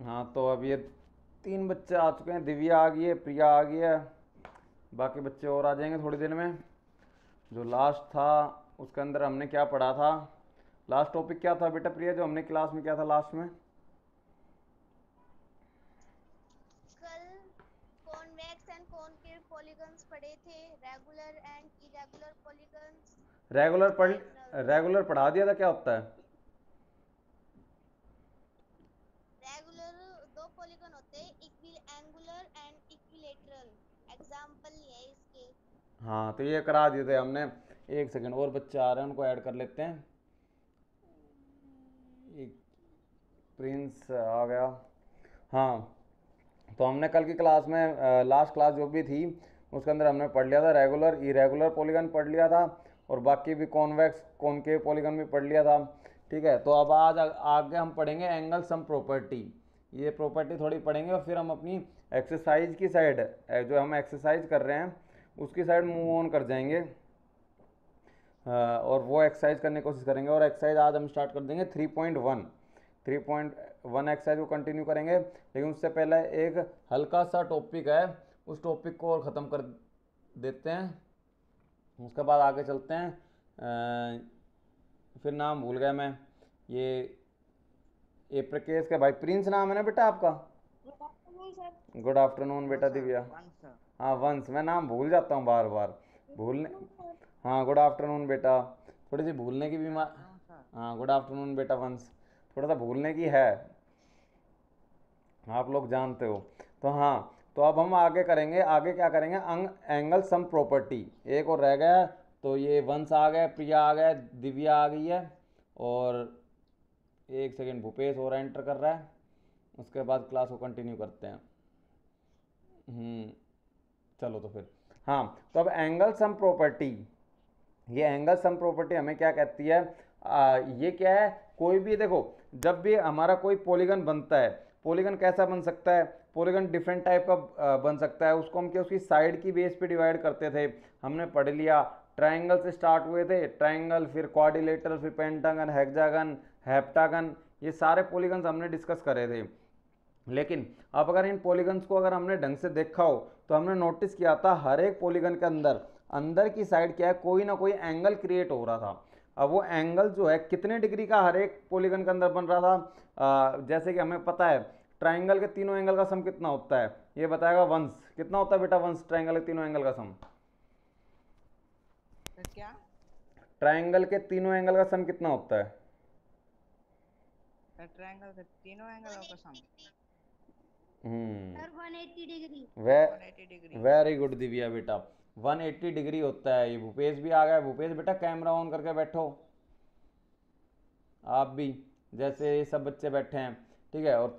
हाँ तो अब ये 3 बच्चे आ चुके हैं, दिव्या आ गई है, प्रिया आ गई है, बाकी बच्चे और आ जाएंगे थोड़ी देर में। जो लास्ट था उसके अंदर हमने क्या पढ़ा था? लास्ट टॉपिक क्या था बेटा प्रिया, जो हमने क्लास में किया था लास्ट में? कल कॉन्वेक्स एंड कॉनकेव पॉलीगन्स पढ़े थे, regular and irregular polygons, regular पढ़ डायगोनल्स। रेगुलर पढ़ा दिया था, क्या होता है? रेगुलर दो पॉलीगन होते हैं, इक्वि एंगुलर एंड इक्विलेटरल। एग्जाम्पल ये है इसके। हाँ तो ये करा दिए थे हमने। एक सेकंड, और बच्चे आ रहे हैं, उनको ऐड कर लेते हैं। एक प्रिंस आ गया। हाँ तो हमने कल की क्लास में लास्ट क्लास जो भी थी उसके अंदर हमने पढ़ लिया था, रेगुलर इरेगुलर पॉलीगन पढ़ लिया था, और बाकी भी कॉन्वेक्स कॉनकेव पॉलीगन भी पढ़ लिया था। ठीक है, तो अब आज आगे हम पढ़ेंगे एंगल सम प्रॉपर्टी। ये प्रॉपर्टी थोड़ी पढ़ेंगे और फिर हम अपनी एक्सरसाइज की साइड, जो हम एक्सरसाइज कर रहे हैं उसकी साइड मूव ऑन कर जाएंगे। और वो एक्सरसाइज करने की कोशिश करेंगे, और एक्सरसाइज आज हम स्टार्ट कर देंगे 3.1। 3.1 एक्सरसाइज को कंटिन्यू करेंगे, लेकिन उससे पहले एक हल्का सा टॉपिक है, उस टॉपिक को और ख़त्म कर देते हैं, उसके बाद आगे चलते हैं। फिर नाम भूल गया मैं। ये प्रकेश का भाई प्रिंस नाम है ना बेटा आपका? Good afternoon sir. Good afternoon no बेटा सर, दिव्या। वंश। हाँ वंश, मैं नाम भूल जाता हूँ बार बार, गुड भूलने। Afternoon sir. हाँ गुड आफ्टरनून बेटा। थोड़ी सी भूलने की गुड बीमार। Afternoon sir. हाँ गुड आफ्टरनून बेटा वंश। थोड़ा सा भूलने की है, आप लोग जानते हो। तो हाँ, तो अब हम आगे करेंगे, आगे क्या करेंगे, एंगल सम प्रॉपर्टी। एक और रह गया, तो ये वंश आ गया, प्रिया आ गया, दिव्या आ गई है, और एक सेकंड भूपेश और एंटर कर रहा है। उसके बाद क्लास को कंटिन्यू करते हैं। हम्म, चलो तो फिर। हाँ तो अब एंगल सम प्रॉपर्टी, ये एंगल सम प्रॉपर्टी हमें क्या कहती है? ये क्या है? कोई भी देखो, जब भी हमारा कोई पॉलीगन बनता है, पॉलीगन कैसा बन सकता है? पॉलीगन डिफरेंट टाइप का बन सकता है। उसको हम क्या, उसकी साइड की बेस पे डिवाइड करते थे, हमने पढ़ लिया। ट्राइंगल से स्टार्ट हुए थे, ट्राइंगल, फिर क्वाड्रिलेटरल, फिर पेंटागन, हेक्सागन, हेप्टागन, ये सारे पॉलीगन्स हमने डिस्कस करे थे। लेकिन अब अगर इन पॉलीगन्स को अगर हमने ढंग से देखा हो, तो हमने नोटिस किया था हर एक पॉलीगन के अंदर, अंदर की साइड क्या है, कोई ना कोई एंगल क्रिएट हो रहा था। अब वो एंगल जो है कितने डिग्री का हर एक पॉलीगन के अंदर बन रहा था, जैसे कि हमें पता है ट्राइंगल के तीनों एंगल का सम कितना होता है, ये बताएगा वंश। कितना होता है बेटा वंश, ट्राइंगल के तीनों एंगल का सम? सर क्या? ट्राइंगल के तीनों एंगल का सम कितना होता है? सर ट्रायंगल के तीनों एंगलों का सम 180। हम्म। Sir 180 degree. वे 180 डिग्री। वेरी गुड दिव्या बेटा, 180 डिग्री होता है। ये भूपेश भी आ गया। भूपेश बेटा कैमरा ऑन करके बैठो, आप भी, जैसे ये सब बच्चे बैठे हैं। ठीक है, और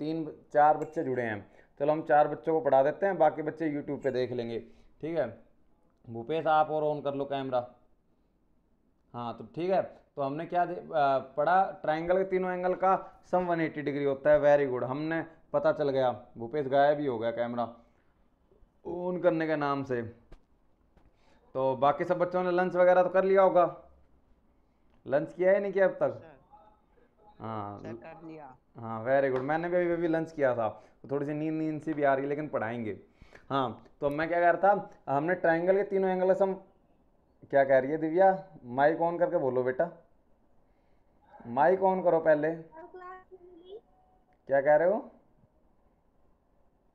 4 बच्चे जुड़े हैं। चलो हम 4 बच्चों को पढ़ा देते हैं, बाकी बच्चे यूट्यूब पे देख लेंगे। ठीक है, भूपेश आप और ऑन कर लो कैमरा। हाँ तो ठीक है, तो हमने क्या पढ़ा, ट्राइंगल के तीनों एंगल का सम 180 डिग्री होता है। वेरी गुड, हमने पता चल गया। भूपेश गायब ही हो गया कैमरा ऑन करने के नाम से। तो बाकी सब बच्चों ने लंच वगैरह तो कर लिया होगा, लंच किया है नहीं किया अब यस तक? सर। सर हाँ। कर लिया। हाँ वेरी गुड, मैंने भी अभी लंच किया था, तो थोड़ी सी नींद नींद सी भी आ रही है, लेकिन पढ़ाएंगे। हाँ तो मैं क्या कह रहा था, हमने ट्राइंगल के तीनों एंगल सम, क्या कह रही है दिव्या? माइक ऑन करके बोलो बेटा, माइक ऑन करो पहले। कल क्लास क्यों नहीं ली? क्या कह रहे हो?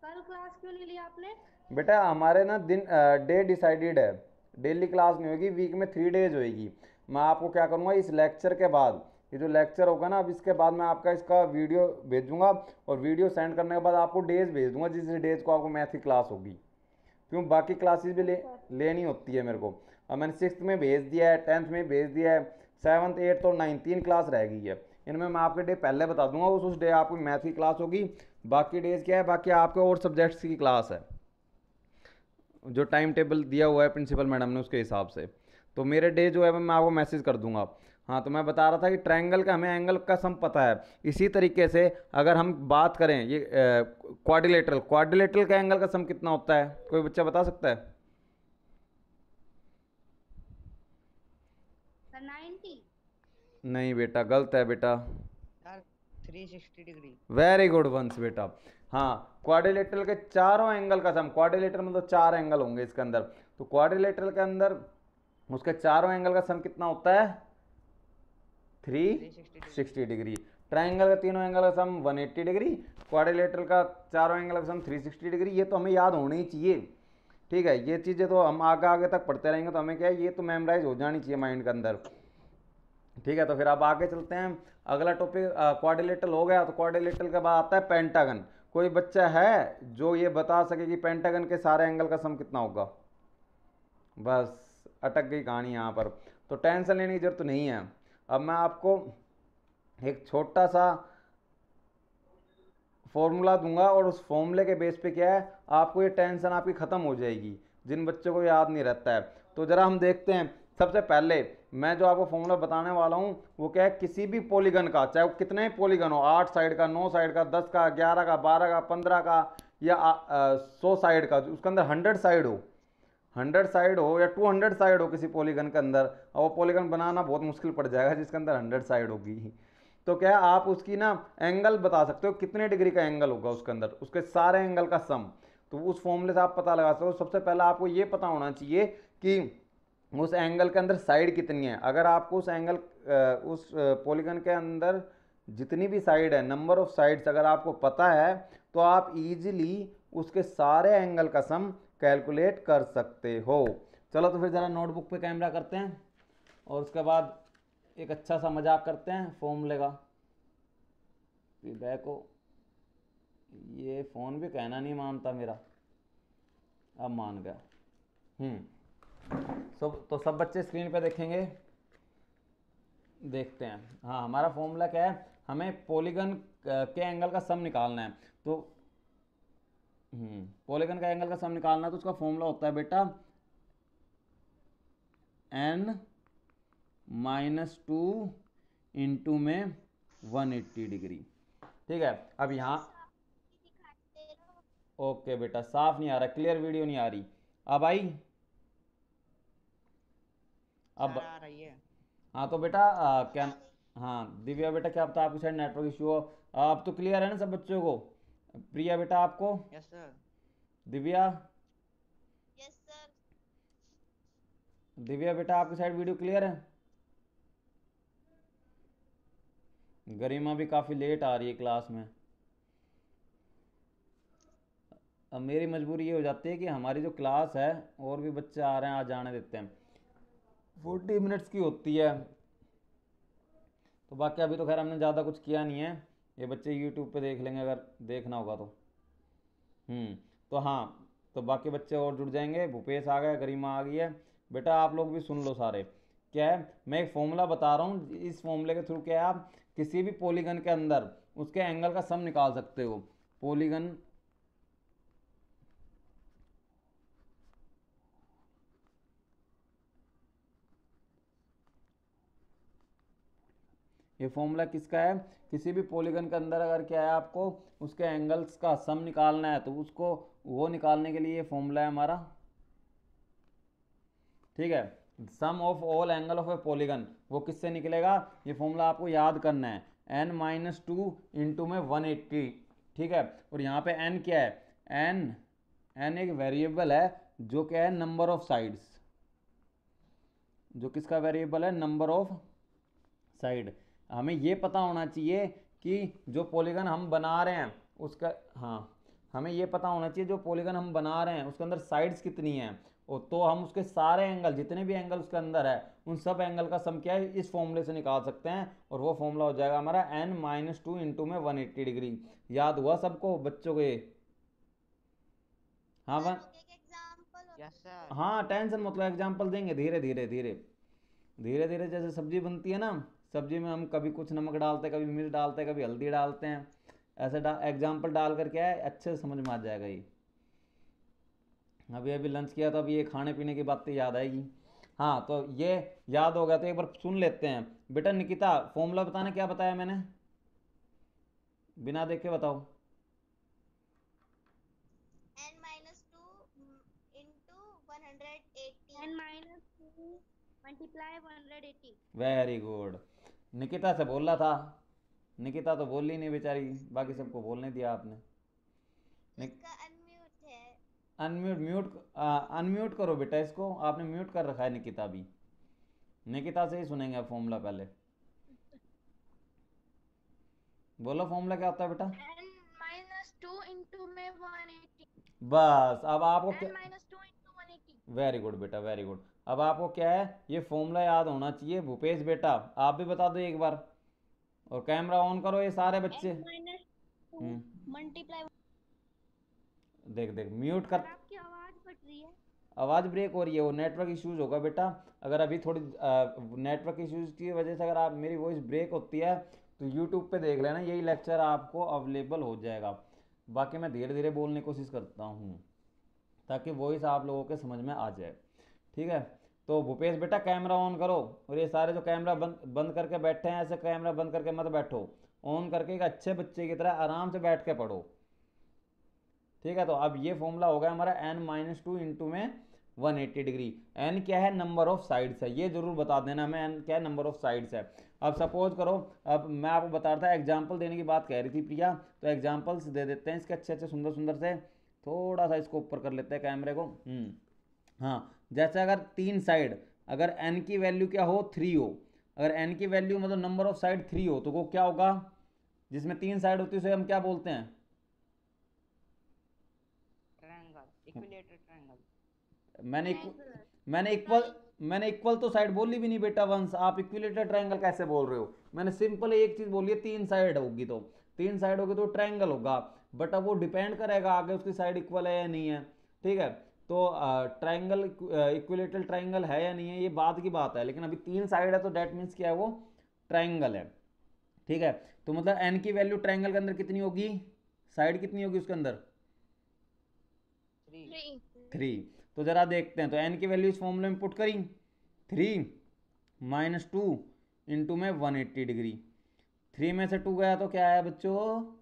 कल क्लास क्यों नहीं ली आपने? बेटा हमारे ना दिन, डे डिसाइडेड है, डेली क्लास नहीं होगी, वीक में 3 डेज होगी। मैं आपको क्या करूँगा, इस लेक्चर के बाद, ये जो लेक्चर होगा ना, अब इसके बाद मैं आपका इसका वीडियो भेजूंगा, और वीडियो सेंड करने के बाद आपको डेज भेज दूंगा, जिस डेज को आपको मैथ की क्लास होगी। क्यों, बाकी क्लासेस भी ओके सर। लेनी होती है मेरे को। अब मैंने 6th में भेज दिया है, 10th में भेज दिया है, 7th 8th और 9th 3 क्लास रह गई है। इनमें मैं आपके डे पहले बता दूंगा, उस डे आपकी मैथ की क्लास होगी। बाकी डेज क्या है, बाकी आपके और सब्जेक्ट्स की क्लास है, जो टाइम टेबल दिया हुआ है प्रिंसिपल मैडम ने उसके हिसाब से। तो मेरे डे जो है मैं आपको मैसेज कर दूंगा। हाँ तो मैं बता रहा था कि ट्रायंगल का हमें एंगल का सम पता है। इसी तरीके से अगर हम बात करें ये क्वाड्रिलेटरल, क्वाड्रिलेटरल का एंगल का सम कितना होता है, कोई बच्चा बता सकता है? सर 90। नहीं बेटा, गलत है बेटा। Sir 360 degree. वेरी गुड वंश बेटा। हाँ, क्वाड्रिलेटरल के चारों एंगल का सम, क्वाड्रिलेटरल में तो 4 एंगल होंगे इसके अंदर, तो क्वाड्रिलेटरल के अंदर उसके चारों एंगल का सम कितना होता है? 360 डिग्री। ट्राइंगल का तीनों एंगल का सम 180 डिग्री, क्वाड्रिलेटरल का चारों एंगल का सम 360 डिग्री। ये तो हमें याद होनी ही चाहिए, ठीक है। ये चीज़ें तो हम आगे आगे तक पढ़ते रहेंगे तो हमें क्या है, ये तो मेमोराइज हो जानी चाहिए माइंड के अंदर, ठीक है। तो फिर अब आगे चलते हैं। अगला टॉपिक क्वाड्रिलेटरल हो गया, तो क्वाड्रिलेटरल के बाद आता है पेंटागन। कोई बच्चा है जो ये बता सके कि पेंटागन के सारे एंगल का सम कितना होगा? बस अटक गई कहानी यहाँ पर, तो टेंशन लेने की जरूरत नहीं है। अब मैं आपको एक छोटा सा फॉर्मूला दूंगा और उस फॉर्मूले के बेस पे क्या है, आपको ये टेंशन आपकी ख़त्म हो जाएगी जिन बच्चों को याद नहीं रहता है। तो ज़रा हम देखते हैं। सबसे पहले मैं जो आपको फॉर्मूला बताने वाला हूँ वो क्या है, किसी भी पॉलीगन का, चाहे वो कितने पॉलीगन हो, 8 साइड का, 9 साइड का, 10 का, 11 का, 12 का, 15 का, या 100 साइड का, उसके अंदर 100 साइड हो, 100 साइड हो या 200 साइड हो किसी पॉलीगन के अंदर, और वो पॉलीगन बनाना बहुत मुश्किल पड़ जाएगा जिसके अंदर 100 साइड होगी। तो क्या है, आप उसकी ना एंगल बता सकते हो कितने डिग्री का एंगल होगा उसके अंदर, उसके सारे एंगल का सम। तो उस फॉर्मूले से आप पता लगा सकते हो। सबसे पहले आपको ये पता होना चाहिए कि उस एंगल के अंदर साइड कितनी है। अगर आपको उस एंगल उस पॉलीगन के अंदर जितनी भी साइड है, नंबर ऑफ साइड्स अगर आपको पता है, तो आप इजीली उसके सारे एंगल का सम कैलकुलेट कर सकते हो। चलो तो फिर ज़रा नोटबुक पे कैमरा करते हैं और उसके बाद एक अच्छा सा मजाक करते हैं फॉर्मूले का। देखो ये फ़ोन भी कहना नहीं मानता मेरा, अब मान गया। सब बच्चे स्क्रीन पे देखेंगे, देखते हैं। हाँ, हमारा फॉर्मूला क्या है, हमें पॉलीगन के एंगल का सम निकालना है। तो पॉलीगन का एंगल का सम निकालना है, तो उसका फॉर्मूला होता है बेटा n-2 इंटू में 180 डिग्री, ठीक है। अब यहाँ ओके बेटा, साफ नहीं आ रहा, क्लियर वीडियो नहीं आ रही। अब आई? अब आ रही है। हाँ तो बेटा क्या, हाँ दिव्या बेटा क्या पता आपकी साइड नेटवर्क इशू हो। अब तो क्लियर है ना सब बच्चों को? प्रिया बेटा आपको? Yes sir. Divya, yes sir. Divya बेटा आपकी साइड वीडियो क्लियर है? गरिमा भी काफ़ी लेट आ रही है क्लास में। अब मेरी मजबूरी ये हो जाती है कि हमारी जो क्लास है और भी बच्चे आ रहे हैं, आ जाने देते हैं, 40 मिनट्स की होती है। तो बाकी अभी तो खैर हमने ज़्यादा कुछ किया नहीं है, ये बच्चे यूट्यूब पे देख लेंगे अगर देखना होगा तो। तो हाँ, तो बाकी बच्चे और जुड़ जाएंगे। भूपेश आ गया, गरिमा आ गई है। बेटा आप लोग भी सुन लो सारे। क्या है, मैं एक फॉर्मूला बता रहा हूँ, इस फॉर्मूले के थ्रू क्या है, आप किसी भी पॉलीगन के अंदर उसके एंगल का सम निकाल सकते हो। पॉलीगन ये फॉर्मूला किसका है, किसी भी पॉलीगन के अंदर अगर क्या है आपको उसके एंगल्स का सम निकालना है, तो उसको वो निकालने के लिए ये फॉर्मूला है हमारा, ठीक है। Sum of all angle of a polygon, वो किससे निकलेगा, ये फॉर्मूला आपको याद करना है, n-2 इंटू में 180, ठीक है। और यहाँ पे n क्या है, n एक वेरिएबल है जो क्या है, नंबर ऑफ साइड्स, जो किसका वेरिएबल है, नंबर ऑफ साइड। हमें ये पता होना चाहिए कि जो पॉलीगन हम बना रहे हैं उसका, हाँ हमें ये पता होना चाहिए जो पॉलीगन हम बना रहे हैं उसके अंदर साइड्स कितनी हैं, और तो हम उसके सारे एंगल, जितने भी एंगल उसके अंदर है, उन सब एंगल का सम क्या है, इस फॉर्मूले से निकाल सकते हैं। और वो फॉर्मूला हो जाएगा हमारा n-2 इंटू में 180 डिग्री। याद हुआ सबको बच्चों को ये? हाँ वन, एग्जांपल यस सर। हाँ टेंशन मतलब एग्जाम्पल देंगे धीरे धीरे धीरे धीरे धीरे, जैसे सब्जी बनती है ना, सब्जी में हम कभी कुछ नमक डालते हैं, कभी मिर्च डालते हैं, कभी हल्दी डालते हैं, ऐसे एग्जाम्पल डाल कर क्या है अच्छे से समझ में आ जाएगा ये। अभी अभी लंच किया तो अभी ये खाने पीने की बातें याद आएगी। हाँ तो ये याद हो गया तो एक बार सुन लेते हैं। बेटा निकिता फॉर्मूला बताना, क्या बताया मैंने, बिना देखे बताओ। n-2 into 180 n-2 multiply 180। Very good, Nikita से बोल रहा था, निकिता तो बोल ही नहीं बेचारी, बाकी सबको बोलने दिया आपने। इसका अनम्यूट है। अनम्यूट म्यूट अनम्यूट करो बेटा इसको, आपने म्यूट कर रखा है निकिता भी। निकिता से ही सुनेंगे अब फॉर्मूला पहले। बोलो फॉर्मूला क्या होता है बेटा? n-2 इंटू में 180। बस अब आपको क्या, n-2 इंटू 180। वेरी गुड बेटा वेरी गुड। अब आपको क्या है, ये फॉर्मूला याद होना चाहिए। भूपेश बेटा आप भी बता दो एक बार, और कैमरा ऑन करो ये सारे बच्चे। n-2 multiply. देख देख म्यूट कर। आपकी आवाज फट रही है। आवाज़ ब्रेक हो रही है, वो नेटवर्क इश्यूज होगा बेटा। अगर अभी थोड़ी नेटवर्क इश्यूज की वजह से अगर आप मेरी वॉइस ब्रेक होती है तो यूट्यूब पे देख लेना, यही लेक्चर आपको अवेलेबल हो जाएगा। बाकी मैं धीरे धीरे बोलने की कोशिश करता हूँ ताकि वॉइस आप लोगों के समझ में आ जाए, ठीक है। तो भूपेश बेटा कैमरा ऑन करो, और ये सारे जो कैमरा बंद बंद करके बैठे हैं, ऐसे कैमरा बंद करके मत बैठो, ऑन करके एक अच्छे बच्चे की तरह आराम से बैठ के पढ़ो, ठीक है। तो अब ये फॉर्मूला हो गया हमारा n-2 इंटू में 180 डिग्री। n क्या है? नंबर ऑफ साइड्स है, ये जरूर बता देना हमें n क्या है, नंबर ऑफ साइड्स है। अब सपोज करो, अब मैं आपको बता रहा था एग्जाम्पल देने की बात कह रही थी प्रिया, तो एग्जाम्पल्स दे देते हैं इसके अच्छे अच्छे सुंदर सुंदर से। थोड़ा सा इसको ऊपर कर लेते हैं कैमरे को। हाँ, जैसे अगर 3 साइड, अगर n की वैल्यू क्या हो, 3 हो, अगर n की वैल्यू मतलब नंबर ऑफ साइड 3 हो तो वो क्या होगा? जिसमें 3 साइड होती है उसे हम क्या बोलते हैं? Triangle, equilateral triangle. मैंने इक्वल तो साइड बोली भी नहीं बेटा वंश, आप इक्विलेटरल ट्रायंगल कैसे बोल रहे हो? मैंने सिंपल एक चीज बोली है, 3 साइड होगी तो 3 साइड होगी तो ट्रायंगल होगा। बट अब वो डिपेंड करेगा आगे उसकी साइड इक्वल है या नहीं है, ठीक है। तो ट्रायंगल इक्विलेटरल ट्रायंगल है या नहीं है ये बाद की बात है, लेकिन अभी 3 साइड है तो डेट मीन्स क्या है, वो ट्रायंगल है, ठीक है। तो मतलब n की वैल्यू ट्रायंगल के अंदर कितनी होगी, साइड कितनी होगी उसके अंदर? 3। तो जरा देखते हैं, तो n की वैल्यू इस फॉर्मूले में पुट करी, 3 - 2 इंटू में 180 डिग्री। 3 में से 2 गया तो क्या आया बच्चों?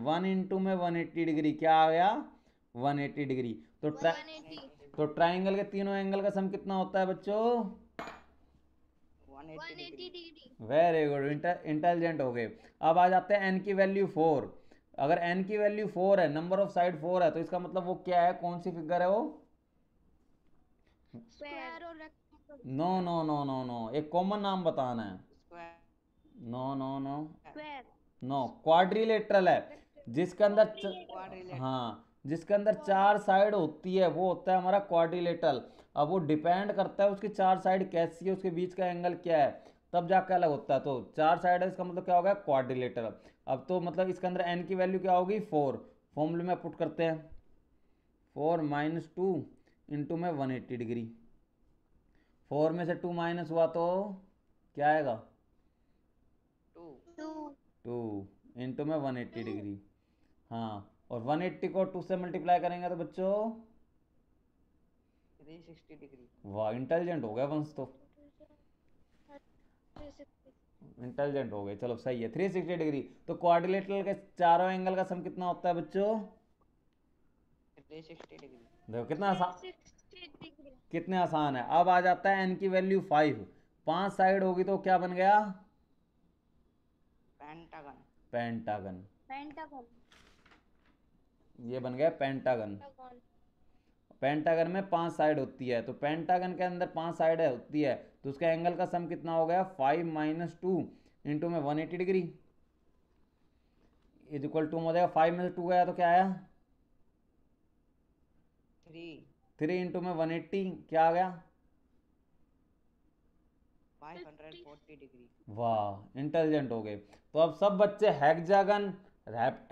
1 इंटू में 180 डिग्री क्या आ गया? 180 डिग्री। तो 180। तो ट्राइंगल के तीनों एंगल का सम कितना होता है बच्चों? 180 डिग्री। वेरी गुड, इंटेलिजेंट हो गए। अब आ जाते हैं n की वैल्यू 4। अगर n की वैल्यू 4 है, नंबर ऑफ साइड 4 है, तो इसका मतलब वो क्या है, कौन सी फिगर है वो? स्क्वायर और rectangle. No no no no no, एक कॉमन नाम बताना है। Square. No no no square. No, quadrilateral है, जिसके अंदर क्वाड्रिलेटरल। हाँ, जिसके अंदर 4 साइड होती है वो होता है हमारा क्वाड्रिलेटरल। अब वो डिपेंड करता है उसकी 4 साइड कैसी है, उसके बीच का एंगल क्या है, तब जाके अलग होता है। तो 4 साइड है, इसका मतलब क्या होगा, क्वाड्रिलेटरल। अब तो मतलब इसके अंदर n की वैल्यू क्या होगी, 4। फॉर्मूले में पुट करते हैं, 4 - 2 इंटू में 180 डिग्री। 4 में से 2 माइनस हुआ तो क्या आएगा? 2 इंटू में 180 डिग्री। हाँ, और 180 को 2 से मल्टीप्लाई करेंगे तो बच्चों 360 डिग्री। वाह, इंटेलिजेंट हो गया वंश, तो इंटेलिजेंट हो गए, चलो सही है। 360 डिग्री। तो क्वाड्रिलेटरल के चारों एंगल का सम कितना होता है बच्चों? 360 डिग्री। देखो कितना आसान, 360 डिग्री। कितने आसान है। अब आ जाता है n की वैल्यू 5। 5 साइड होगी तो क्या बन गया? पेंटागन। पेंटागन। पेंटागन। ये बन गया पेंटागन। पेंटागन में 5 साइड होती है, तो पेंटागन के अंदर 5 साइड होती है, तो उसका एंगल का सम कितना हो गया? 5 - 2 इंटू में 180 डिग्री इज इक्वल टू हो जाएगा, 5 में से 2 गया तो क्या आया? 3 इंटू में 180 क्या आ गया? 540 डिग्री। वाह, इंटेलिजेंट हो गए। तो अब सब बच्चे हेक्सागन,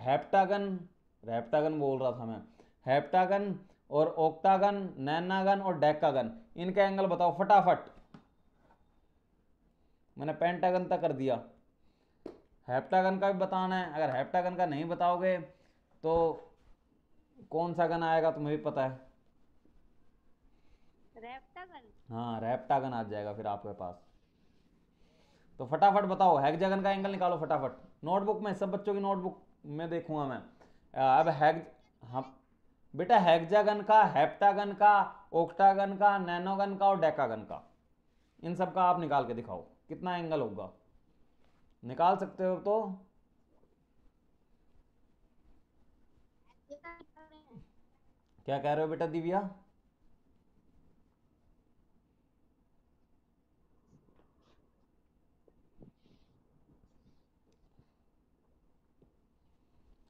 हेप्टागन, हेप्टागन बोल रहा था मैं, हेप्टागन और ओक्टागन, नैनागन और डेकागन, इनका एंगल बताओ फटाफट। मैंने पेंटागन तक कर दिया, हेप्टागन का भी बताना है। अगर हेप्टागन का नहीं बताओगे तो कौन सा गन आएगा तुम्हें भी पता है। रेप्टागन। हाँ, रेप्टागन आ जाएगा फिर आपके पास। तो फटाफट बताओ, हेक्सागन का एंगल निकालो फटाफट, नोटबुक में, सब बच्चों की नोटबुक में देखूंगा मैं। अब हाँ बेटा, हेक्सागन का, हेप्टागन का, ओक्टागन का, नैनोगन का और डेकागन का, इन सब का आप निकाल के दिखाओ। कितना एंगल होगा, निकाल सकते हो तो? क्या कह रहे हो बेटा दिव्या?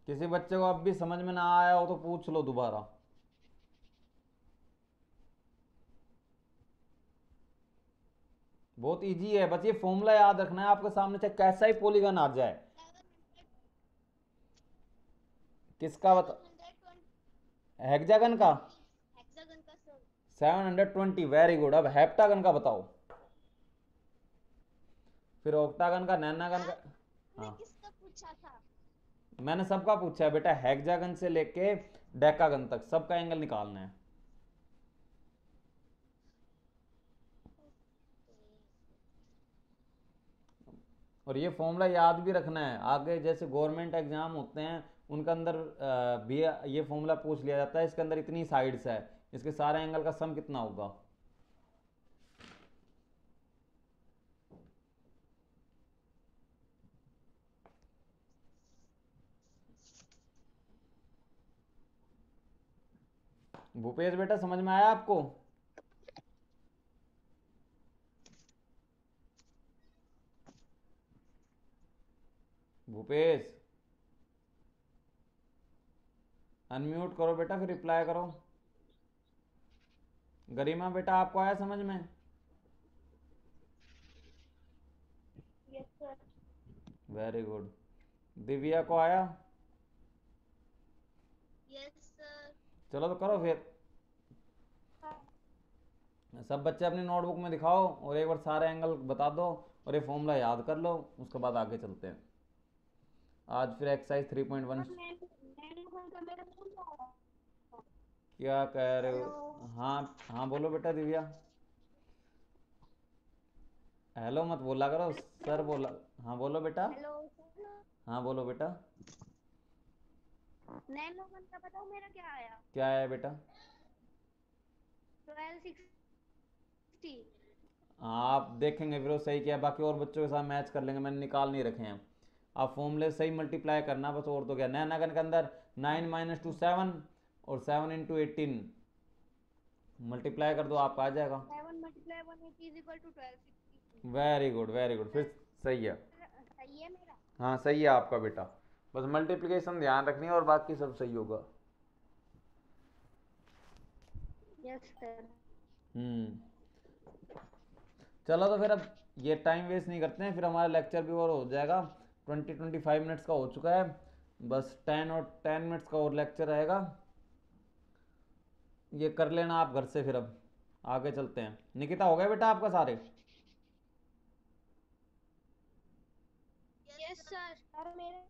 किसी बच्चे को अब भी समझ में ना आया हो तो पूछ लो दोबारा। बहुत इजी है, बस ये फॉर्मूला याद रखना है आपके सामने, चाहे कैसा ही पॉलीगन आ जाए। किसका बता? 720 हेक्सागन का? हेक्सागन का सर। 720, very good. अब हेप्टागन का बताओ, फिर ऑक्टागन का, नैनागन का। मैं हाँ, किसका पूछा था? मैंने सबका पूछा है बेटा, हेक्सागन से लेके डेकागन तक सबका एंगल निकालना है। और ये फॉर्मूला याद भी रखना है, आगे जैसे गवर्नमेंट एग्जाम होते हैं उनके अंदर भी ये फॉर्मूला पूछ लिया जाता है, इसके अंदर इतनी साइड्स है, इसके सारे एंगल का सम कितना होगा। भूपेश बेटा समझ में आया आपको? भूपेश अनम्यूट करो बेटा, फिर रिप्लाई करो। गरिमा बेटा आपको आया समझ में? Yes sir. Very good. Divya को आया? Yes sir. चलो तो करो फिर, सब बच्चे अपनी नोटबुक में दिखाओ और एक बार सारे एंगल बता दो और ये फॉर्मूला याद कर लो, उसके बाद आगे चलते हैं। आज फिर एक्सरसाइज 3.1। क्या कह रहे हो? हाँ हाँ बोलो बेटा दिव्या। हेलो मत बोला करो, सर बोला। हाँ बोलो बेटा। हेलो। हाँ बोलो बेटा। नैनो गन का बताओ मेरा क्या आया? क्या है बेटा? 1260। हाँ आप देखेंगे फिर वो सही किया, बाकी और बच्चों के साथ मैच कर लेंगे, मैंने निकाल नहीं रखे हैं। आप फॉर्मूले सही मल्टीप्लाई करना बस, और तो क्या। नैनागन के अंदर 9 - 2 7, और 7 × 18 मल्टीप्लाई कर दो, आपका आ जाएगा। 7 × 180 = 1260। वेरी गुड वेरी गुड, फिर सही है। सही है मेरा? हाँ सही है आपका बेटा, बस मल्टीप्लिकेशन ध्यान रखनी है और बाकी सब सही होगा। Yes sir. चलो तो फिर अब ये टाइम वेस्ट नहीं करते हैं, फिर हमारा लेक्चर भी और हो जाएगा। 20-25 मिनट्स का हो चुका है, बस 10 मिनट्स का और लेक्चर रहेगा, ये कर लेना आप घर से। फिर अब आगे चलते हैं। निकिता हो गया बेटा आपका सारे? Yes sir. सर मेरे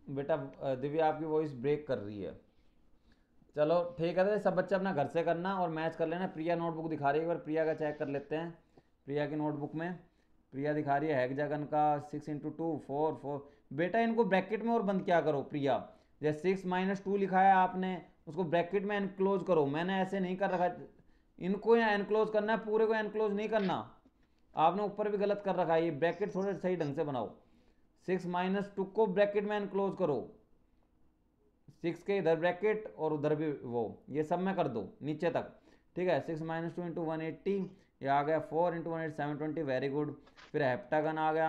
बेटा दिव्या आपकी वॉइस ब्रेक कर रही है। चलो ठीक है, तो सब बच्चे अपना घर से करना और मैच कर लेना। प्रिया नोटबुक दिखा रही है, एक बार प्रिया का चेक कर लेते हैं। प्रिया की नोटबुक में प्रिया दिखा रही है हेक्सागन का 6 × 2 4 4। बेटा इनको ब्रैकेट में और बंद क्या करो प्रिया, जैसे 6 - 2 लिखा है आपने, उसको ब्रैकेट में एनक्लोज करो। मैंने ऐसे नहीं कर रखा, इनको यहाँ एनक्लोज करना है, पूरे को एनक्लोज नहीं करना। आपने ऊपर भी गलत कर रखा है, ये ब्रैकेट थोड़े सही ढंग से बनाओ। 6 - 2 को ब्रैकेट में एनक्लोज करो, 6 के इधर ब्रैकेट और उधर भी वो, ये सब में कर दो नीचे तक। ठीक है, 6 - 2 × 180, ये आ गया 4 × 180 720, वेरी गुड। फिर हेप्टागन आ गया,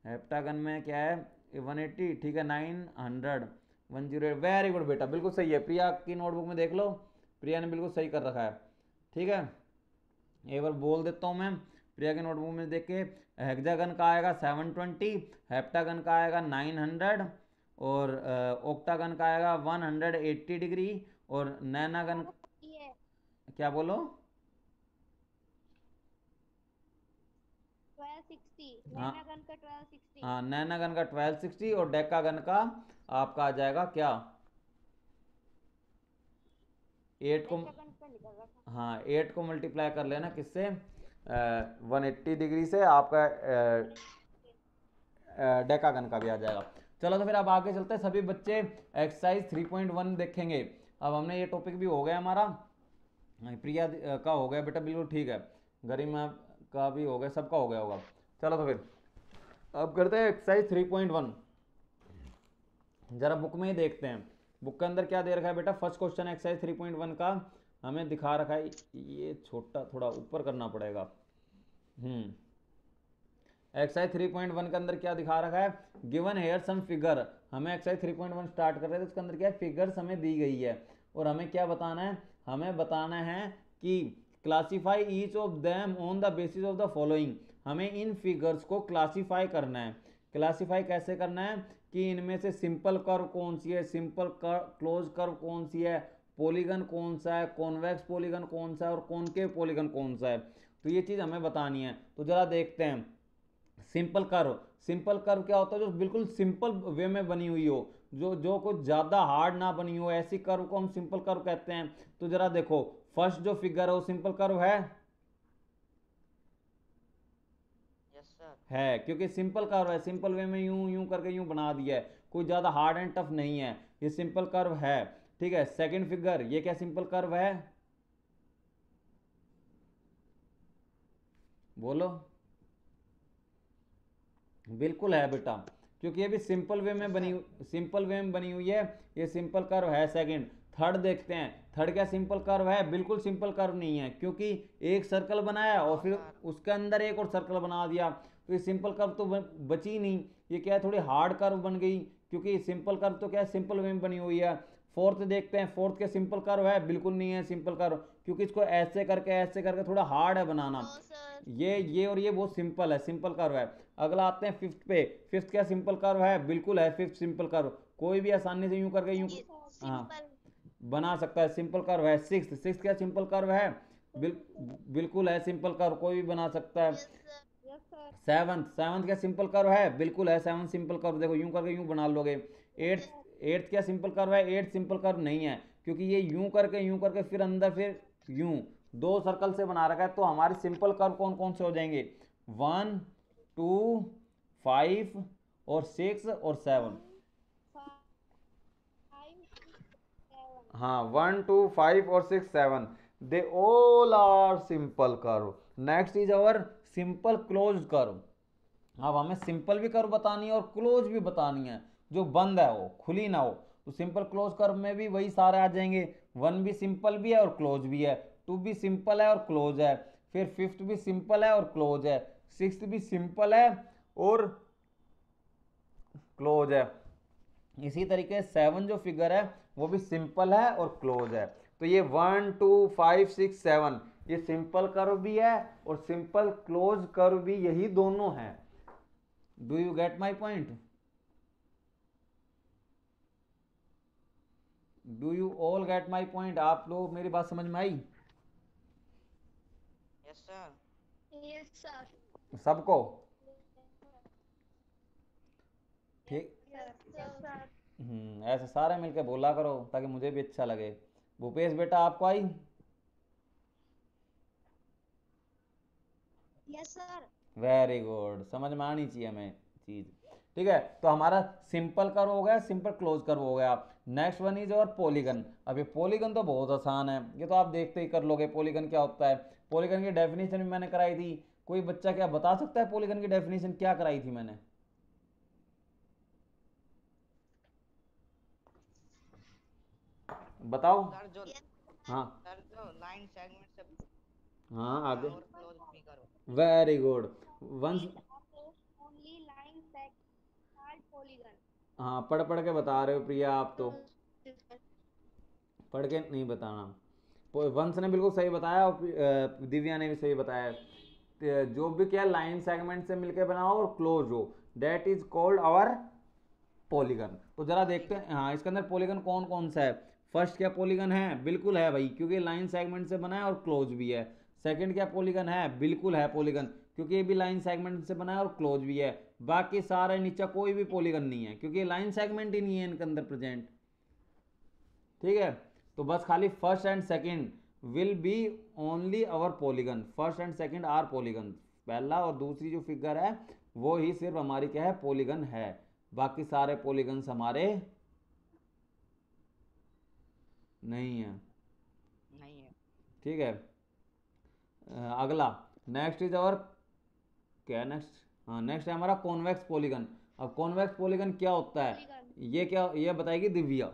हेप्टागन में क्या है 180, ठीक है 900 108, वेरी गुड बेटा, बिल्कुल सही है। प्रिया की नोटबुक में देख लो, प्रिया ने बिल्कुल सही कर रखा है। ठीक है, एक बार बोल देता हूँ मैं, प्रिया की नोटबुक में देख के, हेक्सागन का आएगा 720, हेप्टागन का आएगा 900, और ओक्टागन का आएगा 180 डिग्री, और नैनागन। ये क्या बोलो? 1260। हाँ नैनागन का 1260। हाँ, नैनागन का 1260 और डेकागन का आपका आ जाएगा क्या, 8 को। हेक्सागन का निकल रहा था। हाँ 8 को मल्टीप्लाई कर लेना किससे, 180 डिग्री से, आपका डेकागन का भी आ जाएगा। चलो तो फिर अब आगे चलते हैं, सभी बच्चे एक्सरसाइज 3.1 देखेंगे। अब हमने ये टॉपिक भी हो गया हमारा, हाँ, प्रिया का हो गया बेटा, बिल्कुल ठीक है। गरिमा का भी हो गया, सबका हो गया होगा। चलो तो फिर अब करते हैं एक्सरसाइज 3.1। जरा बुक में ही देखते हैं, बुक के अंदर क्या दे रखा है बेटा। फर्स्ट क्वेश्चन एक्सरसाइज 3.1 का हमें दिखा रखा है, ये छोटा थोड़ा ऊपर करना पड़ेगा। एक्सरसाइज 3.1 के अंदर क्या दिखा रखा है, गिवन हेयर सम फिगर। हमें एक्सरसाइज 3.1 स्टार्ट कर रहे थे, उसके अंदर क्या है, फिगर्स हमें दी गई है और हमें क्या बताना है, हमें बताना है कि classify each of them on the basis of the following. हमें इन फिगर्स को क्लासीफाई करना है। क्लासीफाई कैसे करना है कि इनमें से सिंपल कर्व कौन सी है, सिंपल क्लोज कर्व कौन सी है, पॉलीगन कौन सा है, कॉन्वेक्स पॉलीगन कौन सा है और कॉनकेव पॉलीगन कौन सा है। तो ये चीज़ हमें बतानी है। तो जरा देखते हैं सिंपल कर्व। सिंपल कर्व क्या होता है, जो बिल्कुल सिंपल वे में बनी हुई हो, जो कुछ ज़्यादा हार्ड ना बनी हो, ऐसी कर्व को हम सिंपल कर्व कहते हैं। तो जरा देखो फर्स्ट जो फिगर है वो सिंपल कर्व है। Yes sir. है, क्योंकि सिंपल कर्व है, सिंपल वे में यूं यूं करके यूं बना दिया है, कोई ज़्यादा हार्ड एंड टफ नहीं है, ये सिंपल कर्व है। ठीक है, सेकंड फिगर ये क्या सिंपल कर्व है, बोलो। बिल्कुल है बेटा, क्योंकि ये भी सिंपल वे में यस बनी, सर। सिंपल वे में बनी हुई है, ये सिंपल कर्व है। सेकंड, थर्ड देखते हैं, थर्ड क्या सिंपल कर्व है, बिल्कुल सिंपल कर्व नहीं है, क्योंकि एक सर्कल बनाया और नो फिर सर। उसके अंदर एक और सर्कल बना दिया, तो ये सिंपल कर्व तो बची नहीं, ये क्या है, थोड़ी हार्ड कर्व बन गई, क्योंकि सिंपल कर्व तो क्या है, सिंपल वे में बनी हुई है। फोर्थ देखते हैं, फोर्थ क्या सिंपल कर्व है, बिल्कुल नहीं है सिंपल कर्व, क्योंकि इसको ऐसे करके थोड़ा हार्ड है बनाना। No sir. ये और ये बहुत सिंपल है, सिंपल कर्व है। अगला आते हैं फिफ्थ पे, फिफ्थ क्या सिंपल कर्व है, बिल्कुल है फिफ्थ सिंपल कर्व, कोई भी आसानी से यूं करके यूं, ये हाँ सिंपल। बना सकता है, सिंपल कर्व है। सिक्स, सिक्स क्या सिंपल कर्व है, बिल, बिल्कुल है सिंपल कर्व, कोई भी बना सकता है। Yes sir. Yes sir. Seventh, seventh क्या सिंपल कर्व है, बिल्कुल है सेवंथ सिंपल कर्व, देखो यूं करके यूं बना लोगे। एट्थ, एट्थ क्या सिंपल कर्व है, एट्थ सिंपल कर्व नहीं है, क्योंकि ये यूं करके फिर अंदर फिर यूं दो सर्कल से बना रखा है। तो हमारे सिंपल कर्व कौन कौन से हो जाएंगे, 1 2 5 और 6 और 7। 5 7। हाँ 1 2 5 और 6 7, they all are simple curve. Next is our simple close curve. अब हमें सिंपल भी कर्व बतानी है और क्लोज भी बतानी है, जो बंद है वो खुली ना हो। तो सिंपल क्लोज कर्व में भी वही सारे आ जाएंगे, 1 भी सिंपल भी है और क्लोज भी है, 2 भी सिंपल है और क्लोज है, फिर फिफ्थ भी सिंपल है और क्लोज है, सिक्स्थ भी सिंपल है और क्लोज है। इसी तरीके से 7 जो फिगर है वो भी सिंपल है और क्लोज है। तो ये 1 2 5 6 7 ये सिंपल कर्व भी है और सिंपल क्लोज कर्व भी, यही दोनों हैं। Do you get my point, do you all get my point, आप लोग मेरी बात समझ में आई यस सर। Yes sir. सबको, ठीक। Yes sir. ऐसे सारे मिलके बोला करो ताकि मुझे भी अच्छा लगे। भूपेश बेटा आपको आई, यस सर। वेरी गुड, समझ में आनी चाहिए हमें चीज। ठीक है, तो हमारा सिंपल कर्व हो गया, सिंपल क्लोज कर्व हो गया। नेक्स्ट वन इज और पॉलीगन। अब ये पॉलीगन तो बहुत आसान है, ये तो आप देखते ही कर लोगे पॉलीगन क्या होता है। पॉलीगन की डेफिनेशन भी मैंने कराई थी, कोई बच्चा क्या बता सकता है पॉलीगन की डेफिनेशन क्या कराई थी मैंने, बताओ। सर जो यस हाँ सर जो लाइन सेगमेंट से हाँ बना आगे, और क्लोज फिगर हो। Very good. Vansh, only line segment polygon. हाँ पढ़ पढ़ के बता रहे हो प्रिया आप तो, पढ़ के नहीं बताना। वंश ने बिल्कुल सही बताया और दिव्या ने भी सही बताया। जो भी क्या लाइन सेगमेंट से मिलकर बना हो और क्लोज हो, that is called our polygon. तो जरा देखते हैं, हाँ इसके अंदर पॉलीगन कौन कौन सा है। फर्स्ट क्या पॉलीगन है, बिल्कुल है भाई, क्योंकि लाइन सेगमेंट से बना है और क्लोज भी है। सेकंड क्या पॉलीगन है, बिल्कुल है पॉलीगन, क्योंकि ये भी लाइन सेगमेंट से बना है और क्लोज भी है। बाकी सारे नीचे कोई भी पॉलीगन नहीं है, क्योंकि लाइन सेगमेंट ही नहीं है इनके अंदर प्रेजेंट। ठीक है, तो बस खाली first and second will be only our polygon, first and second are polygon. पहला और दूसरी जो फिगर है वो ही सिर्फ हमारी क्या है, पॉलीगन है, बाकी सारे पॉलीगन्स हमारे नहीं है। नहीं है। ठीक है। अगला नेक्स्ट इज और क्या नेक्स्ट, हाँ नेक्स्ट है हमारा कॉन्वेक्स पॉलीगन। अब कॉन्वेक्स पॉलीगन क्या होता है, पॉलीगन ये क्या, ये बताएगी दिव्या।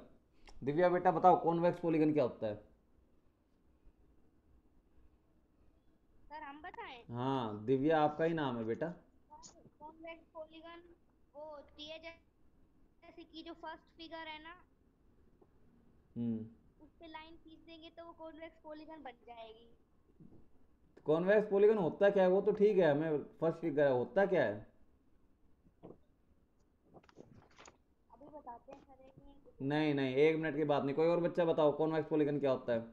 दिव्या बेटा बताओ कॉन्वेक्स पॉलीगन क्या होता है। सर हम बताएं। हाँ दिव्या आपका ही नाम है बेटा। कॉन्वेक्स पॉलीगन वो होती है जैसे कि जो फर्स्ट फिगर है ना, उस पे लाइन खींच देंगे तो वो कॉन्वेक्स पॉलीगन बन जाएगी। कॉन्वेक्स पॉलीगन होता क्या है, वो तो ठीक है, हमें फर्स्ट फिगर है, होता क्या है। अभी बताते हैं सर, एक मिनट नहीं नहीं, 1 मिनट की बात नहीं, कोई और बच्चा बताओ कॉन्वेक्स पॉलीगन क्या होता है,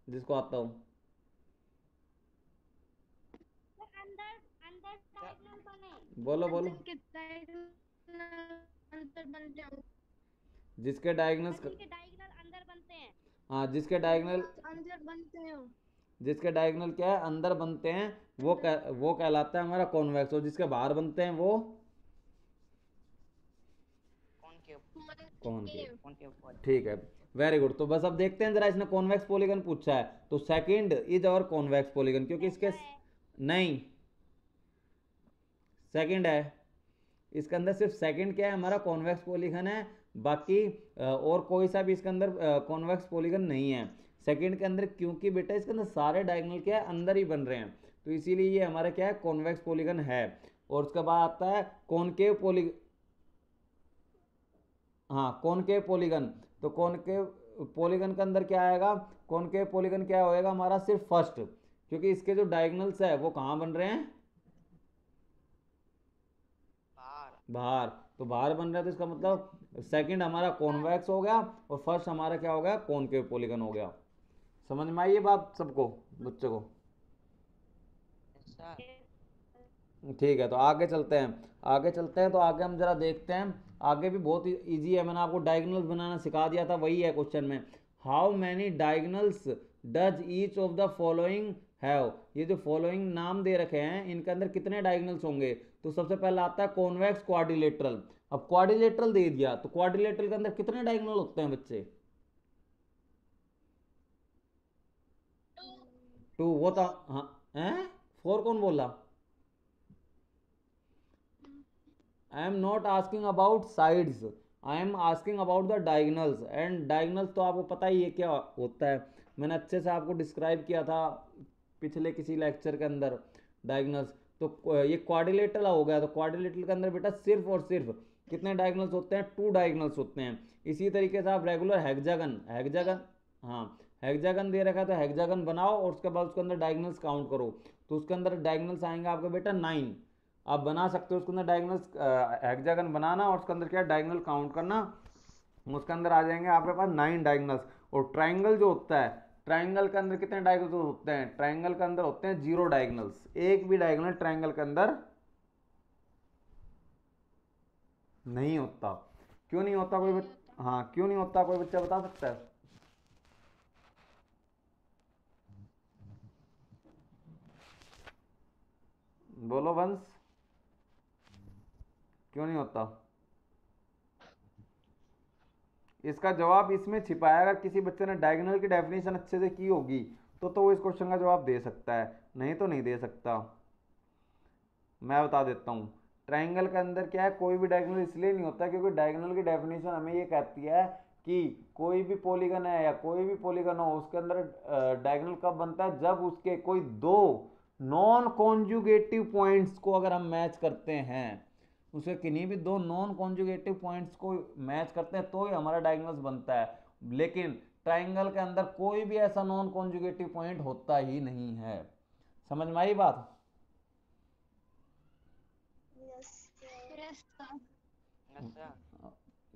जिसको आता हो। अंदर अंदर डायगोनल बने। बोलो बोलो। जिनके डायगोनल अंदर बन जाओ। जिसके डायगनल्स, जिनके डायगोनल अंदर बनते हैं। हाँ जिसके डायगनल, अंदर बनते हैं। जिसके डायगनल क्या है अंदर बनते हैं, वो कहलाता है हमारा कॉन्वेक्स, और जिसके बाहर बनते हैं वो कॉनकेव। कॉनकेव। ठीक है, वेरी गुड। तो बस अब देखते हैं जरा, इसने कॉन्वेक्स पॉलीगन पूछा है तो सेकंड इज और कॉन्वेक्स पॉलीगन, क्योंकि इसके नहीं सेकंड है, इसके अंदर सिर्फ सेकंड क्या है हमारा कॉन्वेक्स पॉलीगन है, बाकी और कोई सा भी इसके अंदर कॉन्वेक्स पॉलीगन नहीं है सेकंड के अंदर, क्योंकि बेटा इसके अंदर सारे डायगोनल क्या है अंदर ही बन रहे हैं, तो इसीलिए ये हमारा क्या है कॉन्वेक्स पॉलीगन है। और उसके बाद आता है कॉनकेव पॉलीगन, हाँ कॉनकेव पॉलीगन। तो कॉनकेव पॉलीगन के अंदर क्या आएगा, कॉनकेव पॉलीगन क्या होएगा हमारा सिर्फ फर्स्ट, क्योंकि इसके जो डायगोनल्स है वो कहाँ बन रहे हैं, बाहर, तो बाहर बन रहा है, तो इसका मतलब सेकंड हमारा कॉन्वेक्स हो गया और फर्स्ट हमारा क्या हो गया कॉनकेव पॉलीगन हो गया। समझ में आई ये बात सबको, बच्चों को। ठीक है, तो आगे चलते हैं, आगे चलते हैं, तो आगे हम जरा देखते हैं, आगे भी बहुत इजी है, मैंने आपको डायगोनल्स बनाना सिखा दिया था, वही है क्वेश्चन में। How many diagonals does each of the following have, ये जो फॉलोइंग नाम दे रखे हैं इनके अंदर कितने डायगोनल्स होंगे, तो सबसे पहला आता है कॉन्वेक्स क्वाड्रिलेटरल। अब क्वाड्रिलेटरल दे दिया तो क्वाड्रिलेटरल के अंदर कितने डायगोनल होते हैं बच्चे, 2, वो था, हाँ हैं 4 कौन बोला, I am not asking about sides, I am asking about the diagonals, and diagonals तो आपको पता ही है क्या होता है, मैंने अच्छे से आपको डिस्क्राइब किया था पिछले किसी लेक्चर के अंदर डायगनल्स। तो ये क्वाड्रिलेटरल हो गया, तो क्वाड्रिलेटरल के अंदर बेटा सिर्फ और सिर्फ कितने डायगनल्स होते हैं, 2 डायगनल्स होते हैं। इसी तरीके से आप रेगुलर हेक्सागन, हेक्सागन, हाँ हेक्सागन दे रखा है तो हेक्सागन बनाओ और उसके बाद उसके अंदर डायगनल्स काउंट करो, तो उसके अंदर डायगनल्स आएंगे आपके बेटा 9, आप बना सकते हो उसके अंदर डायगोनल्स, हेक्सागन बनाना और उसके अंदर क्या डायगोनल काउंट करना, उसके अंदर आ जाएंगे आपके पास 9 डायगोनल्स। और ट्राइंगल जो होता है, ट्राइंगल के अंदर कितने डायगोनल्स होते हैं, ट्राइंगल के अंदर होते हैं 0 डायगोनल्स, एक भी डायगोनल ट्राइंगल के अंदर नहीं होता। क्यों नहीं होता कोई हाँ क्यों नहीं होता कोई बच्चा बता सकता है, बोलो वंश, क्यों नहीं होता। इसका जवाब इसमें छिपा है, अगर किसी बच्चे ने डायगोनल की डेफिनेशन अच्छे से की होगी तो वो इस क्वेश्चन का जवाब दे सकता है, नहीं तो नहीं दे सकता। मैं बता देता हूँ, ट्राइंगल के अंदर क्या है कोई भी डायगोनल इसलिए नहीं होता क्योंकि डायगोनल की डेफिनेशन हमें ये कहती है कि कोई भी पॉलीगन है या कोई भी पॉलीगन हो उसके अंदर डायगोनल कब बनता है, जब उसके कोई 2 नॉन कॉन्जुगेटिव पॉइंट्स को अगर हम मैच करते हैं, उसके किन्हीं भी 2 नॉन कॉन्जुगेटिव पॉइंट्स को मैच करते हैं तो ही हमारा डायगोनल्स बनता है, लेकिन ट्राइंगल के अंदर कोई भी ऐसा नॉन कॉन्जुगेटिव पॉइंट होता ही नहीं है। समझ में आई बात,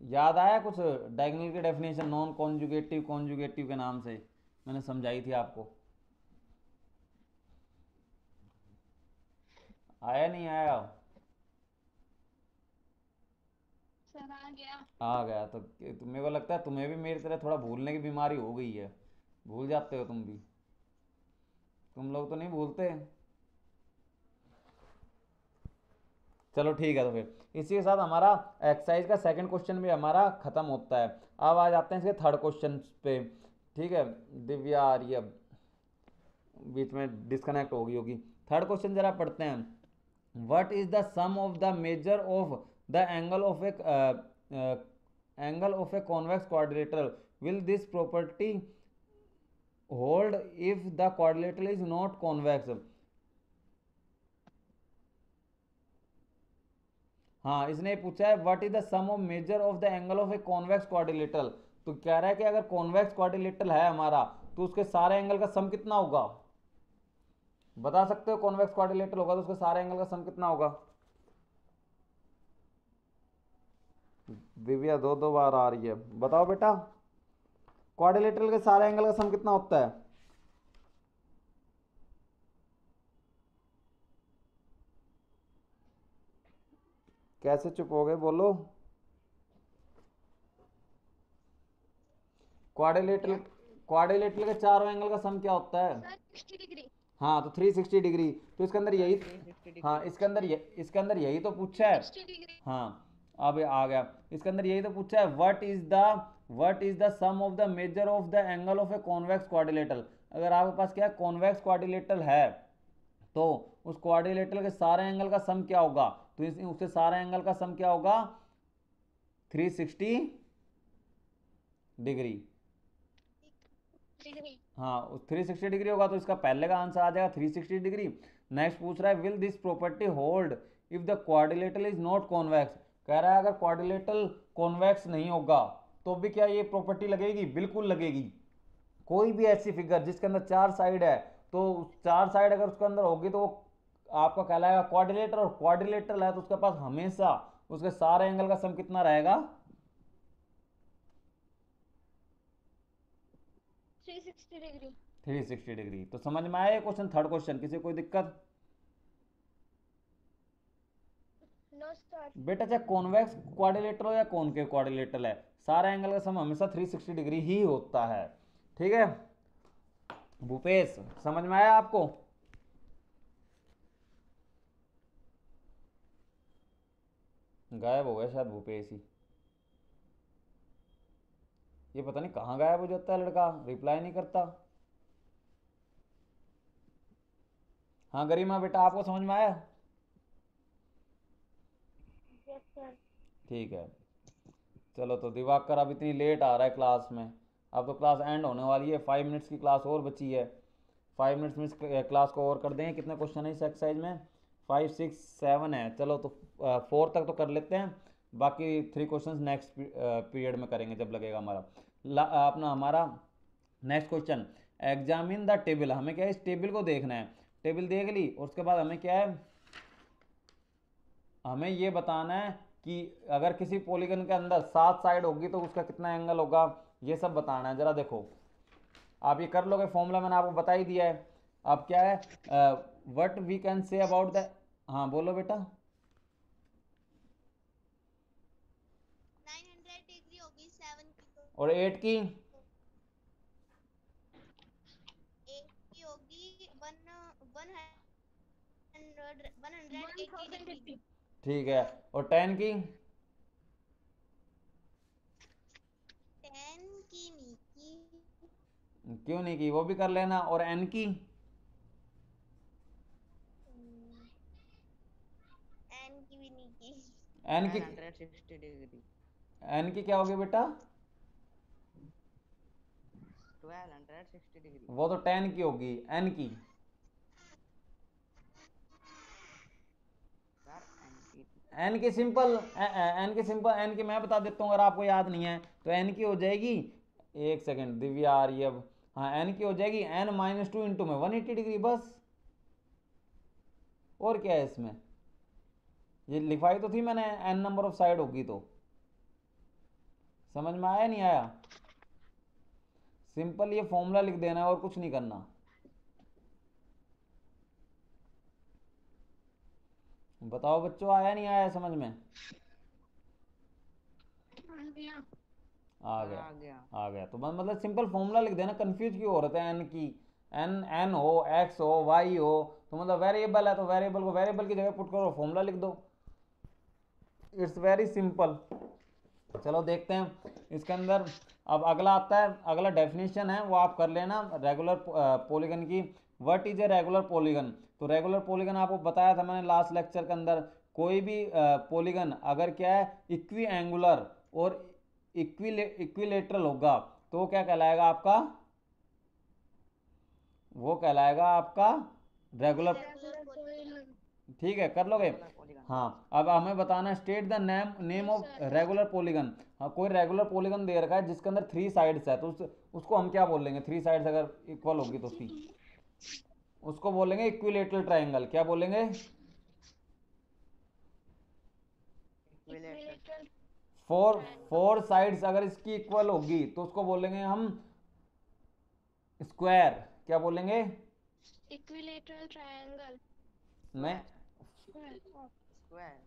याद आया कुछ डायगोनल की डेफिनेशन नॉन कॉन्जुगेटिव कॉन्जुगेटिव के नाम से मैंने समझाई थी आपको, आया नहीं आया, आ गया तो मेरे को लगता है तुम्हें भी मेरी तरह थोड़ा भूलने की बीमारी हो गई है, भूल जाते हो तुम भी, तुम लोग तो नहीं भूलते। चलो ठीक है, तो फिर इसी के साथ हमारा एक्सरसाइज का सेकंड क्वेश्चन भी हमारा खत्म होता है। अब आ जाते हैं इसके थर्ड क्वेश्चन पे, ठीक है दिव्या आर्य, बीच में डिस्कनेक्ट हो गई होगी। थर्ड क्वेश्चन जरा पढ़ते हैं। What is the sum of the measure of the angle of a convex quadrilateral, will this property hold if the quadrilateral is not convex. हाँ, इसने पूछा है what is the sum of measure of the angle of a convex quadrilateral. तो कह रहा है कि अगर कॉन्वेक्स क्वाड्रिलेटरल है हमारा तो उसके सारे एंगल का सम कितना होगा। बता सकते हो कॉन्वेक्स क्वाड्रिलेटरल होगा तो उसके सारे एंगल का सम कितना होगा। दिव्या दो दो बार आ रही है, बताओ बेटा क्वाड्रिलेटरल के सारे एंगल का सम कितना होता है। कैसे चुप हो गए, बोलो। क्वाड्रिलेटरल के चारों एंगल का सम क्या होता है। 60 डिग्री। हाँ, तो 360 डिग्री। तो इसके अंदर यही, 360 हाँ इसके अंदर यही तो पूछा है। 60 डिग्री। हाँ, अब आ गया। इसके अंदर यही तो पूछा है what is the sum of the measure of the angle of a convex quadrilateral. अगर आपके पास क्या है, कॉन्वेक्स क्वाड्रिलेटरल है तो उस क्वाड्रिलेटरल के सारे एंगल का सम क्या होगा। तो उसके सारे एंगल का सम क्या होगा, 360 डिग्री। हाँ, उस 360 डिग्री होगा तो इसका पहले का आंसर आ जाएगा 360 डिग्री। नेक्स्ट पूछ रहा है will this property hold if the quadrilateral is not convex. कह रहा है अगर क्वाड्रिलेटरल कॉन्वेक्स नहीं होगा तो भी क्या ये प्रॉपर्टी लगेगी, बिल्कुल लगेगी। कोई भी ऐसी फिगर जिसके अंदर चार साइड है तो चार साइड अगर उसके अंदर होगी तो वो आपका कहलाएगा क्वाड्रिलेटर, और क्वाड्रिलेटरल है तो उसके पास हमेशा उसके सारे एंगल का सम कितना रहेगा, 360 डिग्री। 360 डिग्री। तो समझ में आया ये क्वेश्चन। थर्ड क्वेश्चन किसी कोई दिक्कत। No sir. बेटा चाहे कॉन्वेक्स क्वाड्रिलेटरल हो या कॉनकेव क्वाड्रिलेटरल है, सारा एंगल का सम हमेशा 360 डिग्री ही होता है। ठीक है भूपेश, समझ में आया आपको। गायब हो गया शायद भूपेश ही, ये पता नहीं कहाँ गायब हो जाता है लड़का, रिप्लाई नहीं करता। हाँ गरिमा बेटा, आपको समझ में आया। Yes sir. ठीक है, चलो। तो दिवाकर अब इतनी लेट आ रहा है क्लास में, अब तो क्लास एंड होने वाली है, 5 मिनट्स की क्लास और बची है। 5 मिनट्स में इस क्लास को और कर देंगे। कितने क्वेश्चन है इस एक्सरसाइज में, 5 6 7 है। चलो तो 4 तक तो कर लेते हैं, बाकी 3 क्वेश्चन नेक्स्ट पीरियड में करेंगे जब लगेगा हमारा अपना हमारा next question. Examine the table, हमें क्या है इस टेबल को देखना है। टेबल देख ली और उसके बाद हमें क्या है, हमें ये बताना है कि अगर किसी पॉलीगन के अंदर 7 साइड होगी तो उसका कितना एंगल होगा, ये सब बताना है। जरा देखो आप ये कर लोगे, फॉर्मूला मैंने आपको बता ही दिया है। अब क्या है, what we can say about the, हाँ बोलो बेटा। 900 डिग्री होगी 7 की तो। और 8 की, 8 की होगी 180 डिग्री। ठीक है। और 10 की, 10 की नहीं की। क्यों नहीं की, वो भी कर लेना। और n की, एन की भी नहीं की। n की, 160 डिग्री। n की क्या होगी बेटा, 1260 डिग्री। वो तो 10 की होगी। n की, n की सिंपल, n की मैं बता देता हूँ अगर आपको याद नहीं है तो n की हो जाएगी, एक सेकेंड दिव्या आ रही है अब। हाँ n की हो जाएगी n-2 इंटू में 180 डिग्री, बस। और क्या है इसमें, ये लिखवाई तो थी मैंने, n नंबर ऑफ साइड होगी तो। समझ में आया नहीं आया, सिंपल ये फॉर्मूला लिख देना है और कुछ नहीं करना। बताओ बच्चों, आया नहीं आया समझ में, आ गया आ गया। तो मतलब सिंपल फॉर्मूला लिख देना, कंफ्यूज क्यों हो रहे थे। एन की एन हो, एक्स हो, वाई हो, तो मतलब वेरिएबल है तो वेरिएबल को वेरिएबल की जगह पुट करो, फॉर्मूला लिख दो। It's very simple. चलो देखते हैं इसके अंदर। अब अगला आता है, अगला डेफिनेशन है वो आप कर लेना रेगुलर पॉलीगन की। What is a regular polygon. तो रेगुलर पॉलीगन आपको बताया था मैंने लास्ट लेक्चर के अंदर, कोई भी पॉलीगन अगर क्या है इक्वी एंगुलर और इक्विलेटरल होगा तो वो क्या कहलाएगा आपका, वो कहलाएगा आपका रेगुलर। Regular polygon. ठीक है, कर लोगे। Regular polygon. हाँ, अब हमें बताना है state the name of regular polygon. हाँ, कोई रेगुलर पॉलीगन दे रखा है जिसके अंदर 3 साइड्स है तो उसको हम क्या बोलेंगे, 3 साइड्स अगर इक्वल होगी तो उसकी, उसको बोलेंगे इक्विलेटरल ट्रायंगल। क्या बोलेंगे, इक्विलेटरल। फोर साइड्स अगर इसकी इक्वल होगी तो उसको बोलेंगे हम स्क्वायर। क्या बोलेंगे, इक्विलेटरल ट्रायंगल। नहीं, स्क्वायर।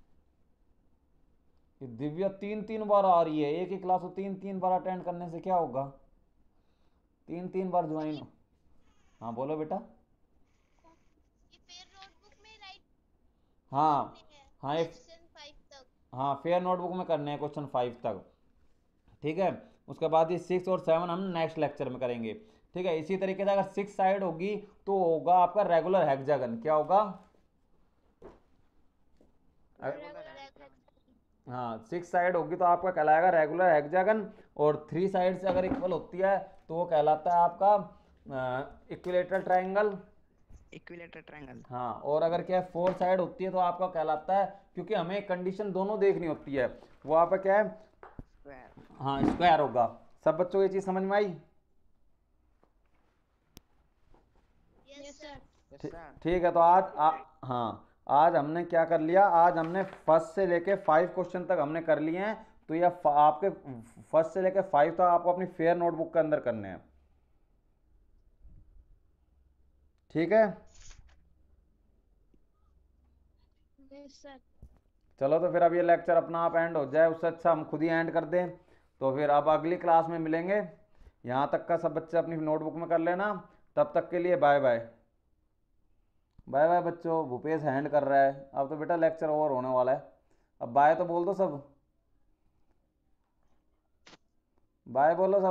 ये दिव्या 3 बार आ रही है, एक ही क्लास को 3 बार अटेंड करने से क्या होगा, 3 बार ज्वाइन। हाँ बोलो बेटा। ये फिर नोटबुक में राइट हाँ करने हैं हाँ, ये क्वेश्चन 5 तक। हाँ फेयर नोटबुक में करने हैं क्वेश्चन 5 तक। ठीक है, उसके बाद ये 6 और 7 हम नेक्स्ट लेक्चर में करेंगे। ठीक है, इसी तरीके से अगर 6 साइड होगी तो होगा आपका रेगुलर हेक्सागन। क्या होगा, हाँ 6 साइड होगी तो आपका कहलाएगा रेगुलर हेक्सागन, और 3 साइड से अगर इक्वल होती है तो वो कहलाता है आपका इक्विलेटरल ट्रायंगल। Equilateral triangle. हाँ, और अगर क्या है 4 साइड होती है तो आपका कहलाता है, क्योंकि हमें कंडीशन दोनों देखनी होती है, वो आपका क्या है, स्क्वायर। हाँ स्क्वायर होगा। सब बच्चों को ये चीज समझ में आई। Yes sir. Yes sir. ठीक है, तो हाँ आज हमने क्या कर लिया, आज हमने फर्स्ट से लेके 5 क्वेश्चन तक हमने कर लिए हैं। तो ये आपके फर्स्ट से लेके 5 तक आपको अपनी फेयर नोटबुक के अंदर करने हैं। ठीक है, यस सर। चलो तो फिर अब ये लेक्चर अपना आप एंड हो जाए, उससे अच्छा हम खुद ही एंड कर दें। तो फिर अब अगली क्लास में मिलेंगे। यहाँ तक का सब बच्चे अपनी नोटबुक में कर लेना। तब तक के लिए बाय बाय। बाय बाय बच्चों, भूपेश हैंड कर रहा है, अब तो बेटा लेक्चर ओवर होने वाला है। अब बाय तो बोल दो सब, बाय बोलो सब।